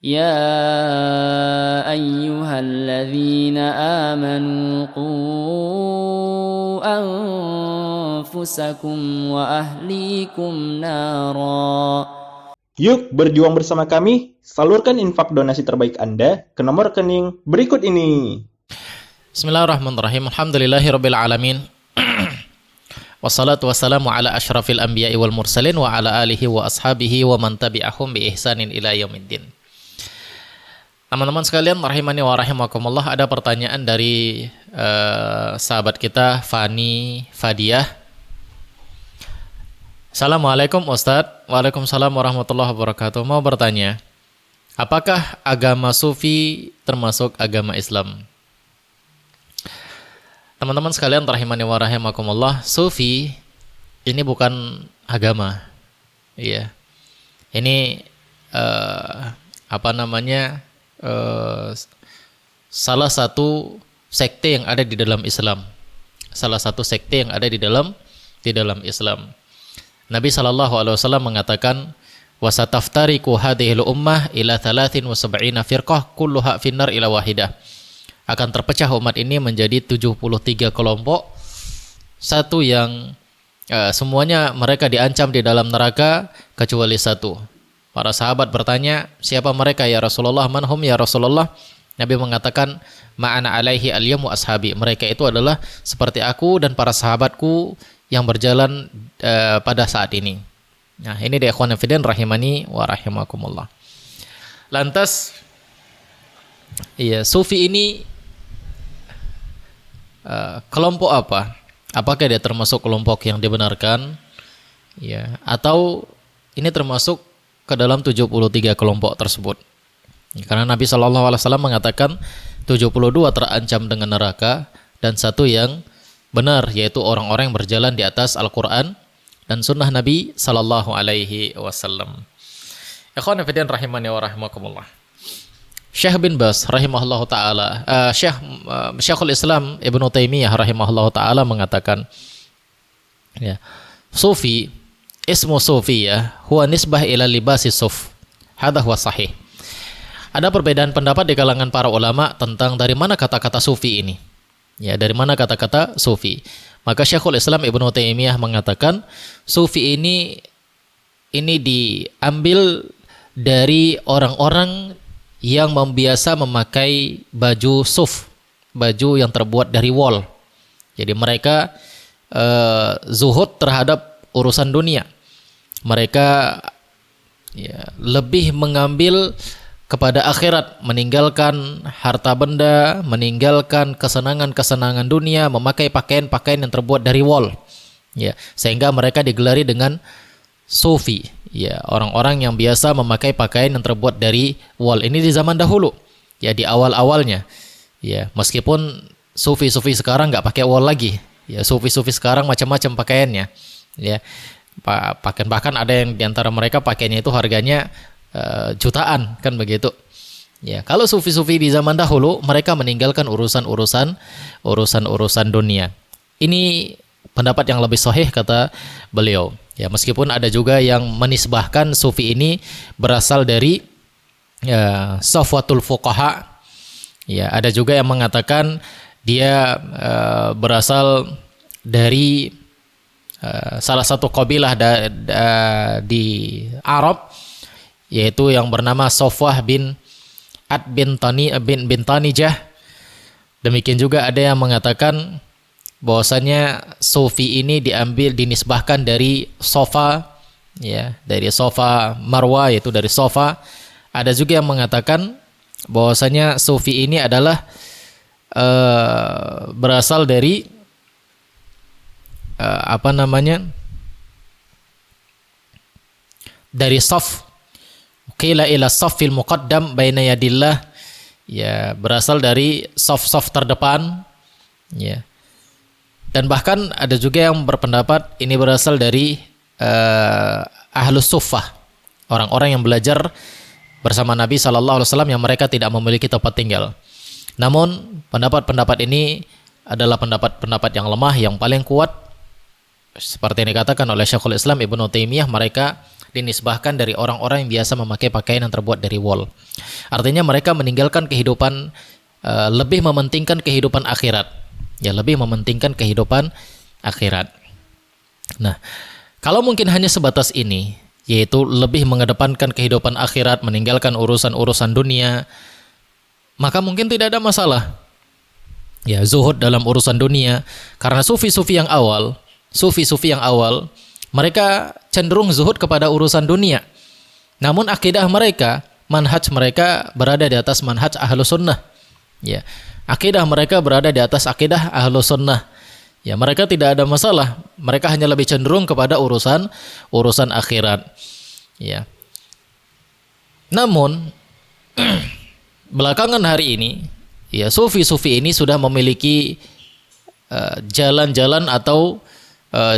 يا أيها الذين آمنوا قوا أنفسكم وأهليكم نارا. Yuk berjuang bersama kami, salurkan infak donasi terbaik Anda ke nomor rekening berikut ini. Bismillahirrahmanirrahim. Alhamdulillahirabbil alamin. Wassalatu wassalamu ala asyrafil anbiya'i wal mursalin wa ala alihi wa ashabihi wa man tabi'ahum bi ihsanin ila yaumiddin. Teman-teman sekalian rahimani wa rahimakumullah, ada pertanyaan dari sahabat kita Fani Fadiah. Assalamualaikum Ustadz. Waalaikumsalam warahmatullahi wabarakatuh. Mau bertanya, apakah agama Sufi termasuk agama Islam? Teman-teman sekalian rahimani wa rahimakumullah, Sufi ini bukan agama. Iya. Ini salah satu sekte yang ada di dalam Islam. Salah satu sekte yang ada di dalam Islam. Nabi SAW mengatakan, wasataftariku hadhil ummah ila 73 firqah kulluha finnar ila wahidah. Akan terpecah umat ini menjadi 73 kelompok, satu yang semuanya mereka diancam di dalam neraka kecuali satu. Para sahabat bertanya, siapa mereka ya Rasulullah? Manhum ya Rasulullah? Nabi mengatakan, ma'ana alaihi al-yamu ashabi. Mereka itu adalah seperti aku dan para sahabatku yang berjalan pada saat ini. Nah, ini dia ikhwan fillah rahimani wa rahimakumullah. Lantas, Sufi ini kelompok apa? Apakah dia termasuk kelompok yang dibenarkan? Ya, atau ini termasuk ke dalam 73 kelompok tersebut? Karena Nabi SAW mengatakan 72 terancam dengan neraka dan satu yang benar, yaitu orang-orang yang berjalan di atas Al-Quran dan sunnah Nabi SAW. Ikhwan fillah rahimani wa rahimakumullah. Syekh bin Baz rahimahullah ta'ala, Syekhul Islam Ibnu Taimiyah rahimahullah ta'ala mengatakan, ya, Sufi, ismu Sufi ya, huwa nisbah ila libasi suf. Hadha huwa sahih. Ada perbedaan pendapat di kalangan para ulama tentang dari mana kata-kata Sufi ini. Ya, dari mana kata-kata Sufi? Maka Syekhul Islam Ibnu Taimiyah mengatakan, Sufi ini diambil dari orang-orang yang membiasa memakai baju suf, baju yang terbuat dari wol. Jadi mereka zuhud terhadap urusan dunia. Mereka lebih mengambil kepada akhirat, meninggalkan harta benda, meninggalkan kesenangan-kesenangan dunia, memakai pakaian-pakaian yang terbuat dari wol. Ya, sehingga mereka digelari dengan Sufi. Ya, orang-orang yang biasa memakai pakaian yang terbuat dari wol. Ini di zaman dahulu. Ya, di awal-awalnya. Ya, meskipun Sufi-Sufi sekarang nggak pakai wol lagi. Ya, Sufi-Sufi sekarang macam-macam pakaiannya. Ya, bahkan ada yang diantara mereka pakaiannya itu harganya jutaan, kan begitu. Ya, kalau Sufi-Sufi di zaman dahulu mereka meninggalkan urusan dunia. Ini pendapat yang lebih sahih kata beliau. Ya, meskipun ada juga yang menisbahkan Sufi ini berasal dari Safwatul Fuqaha. Ya, ada juga yang mengatakan dia berasal dari salah satu kabilah di Arab, yaitu yang bernama Safwah bin Ad bin Tanijah. Demikian juga ada yang mengatakan bahwasanya Sufi ini dinisbahkan dari Safa, ya, dari Safa Marwa, yaitu dari Safa. Ada juga yang mengatakan bahwasanya Sufi ini adalah berasal dari dari Saf. Qila ila safil muqaddam baina yadillah, ya, berasal dari saf terdepan, ya. Dan bahkan ada juga yang berpendapat ini berasal dari ahlus suffah, orang-orang yang belajar bersama Nabi SAW yang mereka tidak memiliki tempat tinggal. Namun pendapat-pendapat ini adalah pendapat-pendapat yang lemah. Yang paling kuat, seperti yang dikatakan oleh Syekhul Islam Ibnu Taimiyah, mereka dinisbahkan dari orang-orang yang biasa memakai pakaian yang terbuat dari wol. Artinya mereka meninggalkan kehidupan, lebih mementingkan kehidupan akhirat. Ya, lebih mementingkan kehidupan akhirat. Nah, kalau mungkin hanya sebatas ini, yaitu lebih mengedepankan kehidupan akhirat, meninggalkan urusan-urusan dunia, maka mungkin tidak ada masalah. Ya, zuhud dalam urusan dunia. Karena sufi-sufi yang awal, mereka cenderung zuhud kepada urusan dunia. Namun akidah mereka, manhaj mereka berada di atas manhaj Ahlus Sunnah. Ya, akidah mereka berada di atas akidah Ahlus Sunnah. Ya, mereka tidak ada masalah. Mereka hanya lebih cenderung kepada urusan akhirat. Ya. Namun belakangan hari ini, ya, sufi-sufi ini sudah memiliki jalan-jalan atau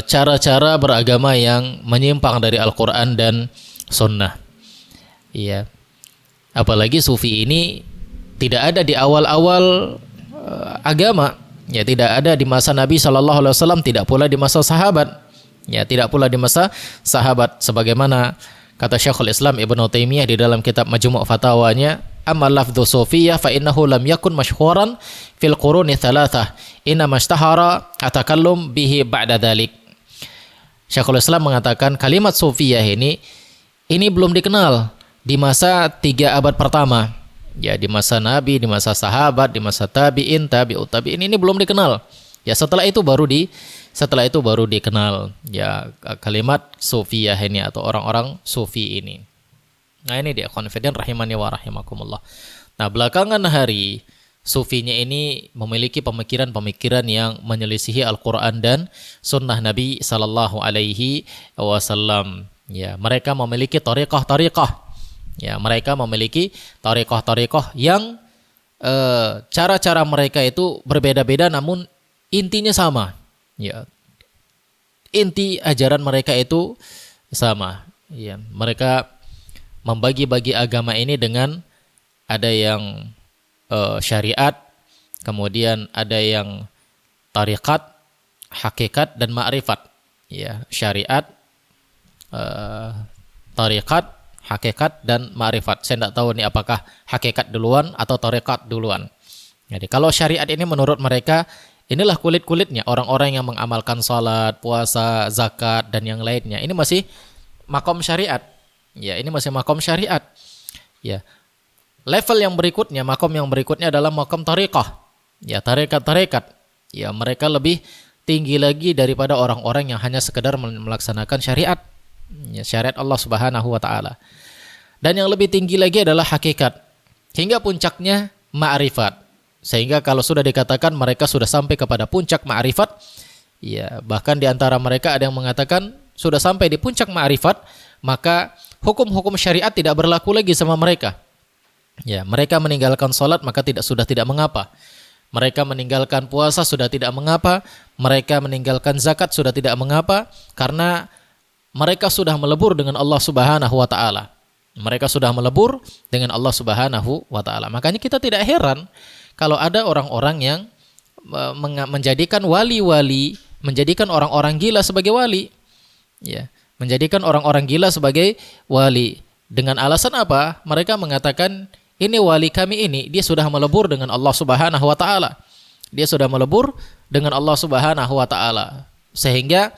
cara-cara beragama yang menyimpang dari Al-Quran dan Sunnah. Ya. Apalagi sufi ini tidak ada di awal-awal agama. Ya, tidak ada di masa Nabi SAW, tidak pula di masa sahabat. Ya, tidak pula di masa sahabat. Sebagaimana kata Syekhul Islam Ibnu Taimiyah di dalam kitab Majmu' Fatawanya, amma lafdhu sufiyah fa innahu lam yakun mashhuran fil quruni thalathah inna mashtahara atakallum bihi ba'da dhalik. Syekhul Islam mengatakan kalimat sufiyah ini belum dikenal di masa 3 abad pertama. Ya, di masa Nabi, di masa sahabat, di masa tabi'in, tabi'ut tabi'in, ini belum dikenal. Ya, setelah itu baru dikenal. Ya, kalimat sufiyah ini atau orang-orang sufi ini. Nah, ini dia confident rahimani wa rahimakumullah. Nah, belakangan hari sufinya ini memiliki pemikiran-pemikiran yang menyelisihi Al-Qur'an dan sunnah Nabi sallallahu alaihi wasallam. Ya, mereka memiliki thariqah-thariqah. Ya, mereka memiliki thariqah-thariqah yang cara-cara mereka itu berbeda-beda namun intinya sama. Ya. Inti ajaran mereka itu sama. Ya, mereka membagi-bagi agama ini dengan ada yang syariat, kemudian ada yang tariqat, hakikat dan ma'rifat. Ya, syariat, tariqat, hakikat dan ma'rifat. Saya tidak tahu nih apakah hakikat duluan atau tariqat duluan. Jadi kalau syariat ini menurut mereka, inilah kulit-kulitnya orang-orang yang mengamalkan salat, puasa, zakat dan yang lainnya. Ini masih makom syariat. Ya, ini masih makom syariat. Ya. Level yang berikutnya, makom yang berikutnya adalah makom tariqah. Ya, tarekat-tarekat. Ya, mereka lebih tinggi lagi daripada orang-orang yang hanya sekedar melaksanakan syariat. Ya, syariat Allah Subhanahu wa taala. Dan yang lebih tinggi lagi adalah hakikat. Hingga puncaknya ma'rifat. Sehingga kalau sudah dikatakan mereka sudah sampai kepada puncak ma'rifat, ya, bahkan di antara mereka ada yang mengatakan sudah sampai di puncak ma'rifat, maka hukum-hukum syariat tidak berlaku lagi sama mereka. Ya, mereka meninggalkan salat maka sudah tidak mengapa. Mereka meninggalkan puasa sudah tidak mengapa. Mereka meninggalkan zakat sudah tidak mengapa karena mereka sudah melebur dengan Allah Subhanahu wa taala. Mereka sudah melebur dengan Allah Subhanahu wa taala. Makanya kita tidak heran kalau ada orang-orang yang menjadikan wali-wali, menjadikan orang-orang gila sebagai wali. Ya, menjadikan orang-orang gila sebagai wali. Dengan alasan apa? Mereka mengatakan, ini wali kami ini, dia sudah melebur dengan Allah Subhanahu wa taala. Dia sudah melebur dengan Allah Subhanahu wa taala. Sehingga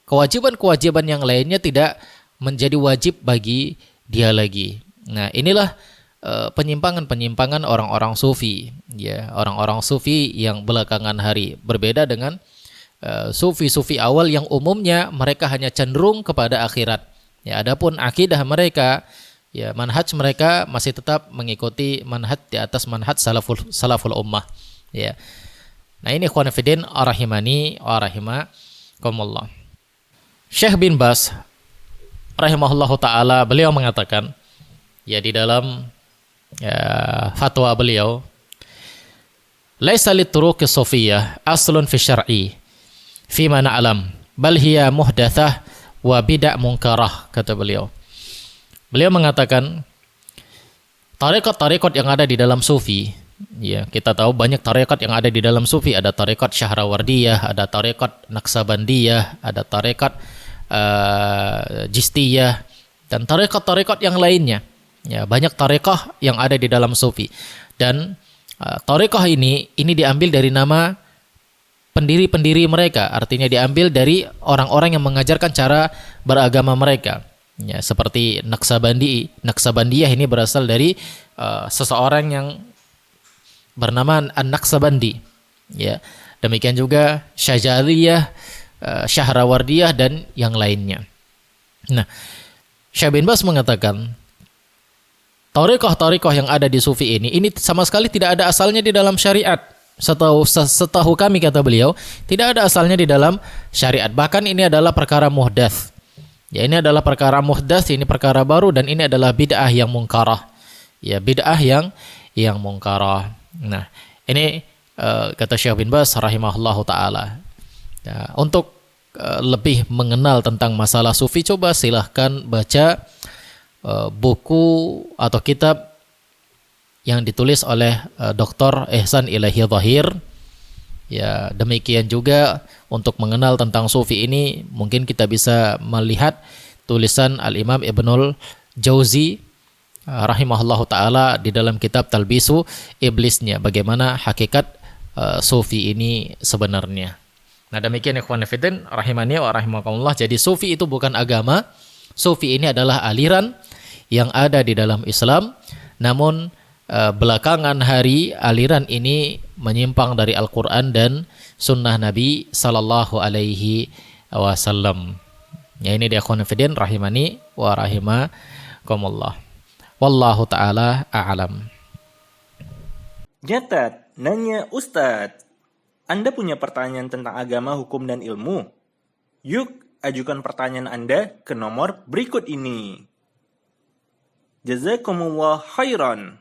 kewajiban-kewajiban yang lainnya tidak menjadi wajib bagi dia lagi. Nah, inilah penyimpangan-penyimpangan orang-orang sufi. Ya, orang-orang sufi yang belakangan hari berbeda dengan sufi-sufi awal yang umumnya mereka hanya cenderung kepada akhirat. Ya, adapun akidah mereka, ya, manhaj mereka masih tetap mengikuti manhaj di atas manhaj salaful ummah. Ya. Nah, ini ikhwan fillah rahimani wa rahimakumullah. Syekh bin Baz rahimahullahu taala, beliau mengatakan, ya, di dalam fatwa beliau, laisa lituruqis sufiyah aslun fi syar'i fi ma na'lam bal hiya muhdatsah wa bid'ah munkarah, kata beliau. Beliau mengatakan tarekat-tarekat yang ada di dalam sufi, ya, kita tahu banyak tarekat yang ada di dalam sufi. Ada tarekat Syahrawardiyah, ada tarekat Naksabandiyah, ada tarekat Jistiyah, dan tarekat-tarekat yang lainnya. Ya, banyak tarekah yang ada di dalam sufi. Dan tarekah ini diambil dari nama pendiri-pendiri mereka, artinya diambil dari orang-orang yang mengajarkan cara beragama mereka. Ya, seperti Naqsabandiyah ini berasal dari seseorang yang bernama An-Naqsabandi. Ya, demikian juga Syajariyah, Syahrawardiyah dan yang lainnya. Nah, Syekh bin Baz mengatakan tarekah yang ada di sufi ini sama sekali tidak ada asalnya di dalam syariat. Setahu kami, kata beliau, tidak ada asalnya di dalam syariat. Bahkan ini adalah perkara muhdats. Ya, ini adalah perkara muhdats, ini perkara baru, dan ini adalah bid'ah yang mungkarah. Ya, bid'ah yang mungkarah. Nah, ini kata Syekh bin Baz rahimahullahu taala. Ya, untuk lebih mengenal tentang masalah sufi, coba silahkan baca buku atau kitab yang ditulis oleh Dr. Ihsan Ilahi Zahir. Ya, demikian juga untuk mengenal tentang sufi ini, mungkin kita bisa melihat tulisan Al-Imam Ibnul Jauzi rahimahullahu taala di dalam kitab Talbisu Iblisnya, bagaimana hakikat sufi ini sebenarnya. Nah, demikian ikhwan fillah rahimani wa rahimakumullah. Jadi sufi itu bukan agama. Sufi ini adalah aliran yang ada di dalam Islam, namun belakangan hari aliran ini menyimpang dari Al-Quran dan Sunnah Nabi Sallallahu Alaihi Wasallam. Ya, ini dia ikhwan fillah rahimani wa rahimakumullah. Wallahu ta'ala a'lam. Nyatat, nanya Ustadz. Anda punya pertanyaan tentang agama, hukum, dan ilmu? Yuk, ajukan pertanyaan Anda ke nomor berikut ini. Jazakumullah khairan.